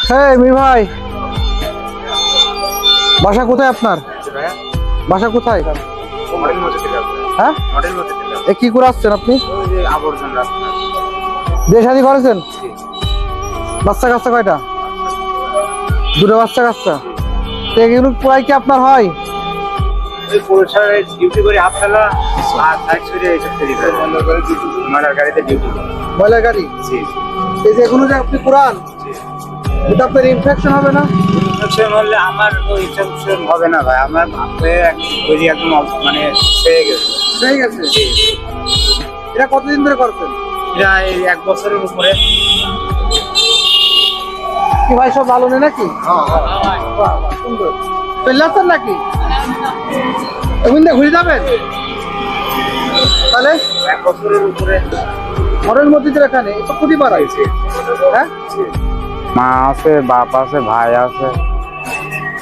হ্যাঁ মি ভাই, বাসা কোথায় আপনার? বাসা কোথায়? হ্যাঁ, এ কি করে আসছেন আপনি? বিয়ে শাদী করেছেন? বাচ্চা কাচ্চা কয়টা? দুটো বাচ্চা কাচ্চা। তো এগুলো পুরাই কি আপনার হয়? ময়লার গাড়ি। এই যে এগুলো যে আপনি পুরান, এটা আপনার ইনফেকশন হবে না? ইনফেকশন হলে আমার ওই ইনফেকশন হবে না ভাই, আমার ওই একদম মানে হয়ে গেছে। হয়ে গেছে? এটা কতদিন ধরে করছেন? এটা এই 1 বছরের উপরে। কি ভাই সব ভালো নেই নাকি? বাহ, বাহ, সুন্দর। চলে আসছেন নাকি? এমনি ঘুরে যাবেন তাহলে? 1 বছরের উপরে। ঘরের মধ্যে যে এখানে এটা ক্ষতি বাড়াইছে। হ্যাঁ, মা আছে, বাপ আছে, ভাই আছে,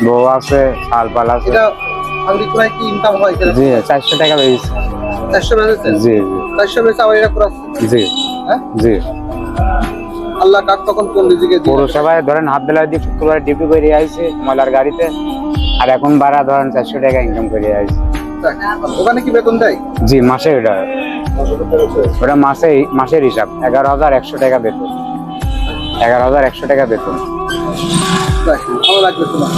বউ আছে, শালপাল আছে। এটা আগে প্রায় কি ইনকাম হয়? জি 400 টাকা বেশি। 400 বেচেছেন? জি 400 বেচে আবার এটা করাচ্ছেন? জি হ্যাঁ, জি। আল্লাহ কাক তখন কোন দিকে দিয়ে পৌরসভায় ধরেন হাত বেলা দিয়ে শুক্রবার ডিউটি করে আইছে ময়লার গাড়িতে, আর এখন ভাড়া ধরেন 400 টাকা ইনকাম করে আইছে। ওখানে কি বেতন দেয়? জি মাসে ওটা মাসের হিসাব 11,100 টাকা বেতন। 11,100 টাকা বেতন। ভালো লাগবে তোমার?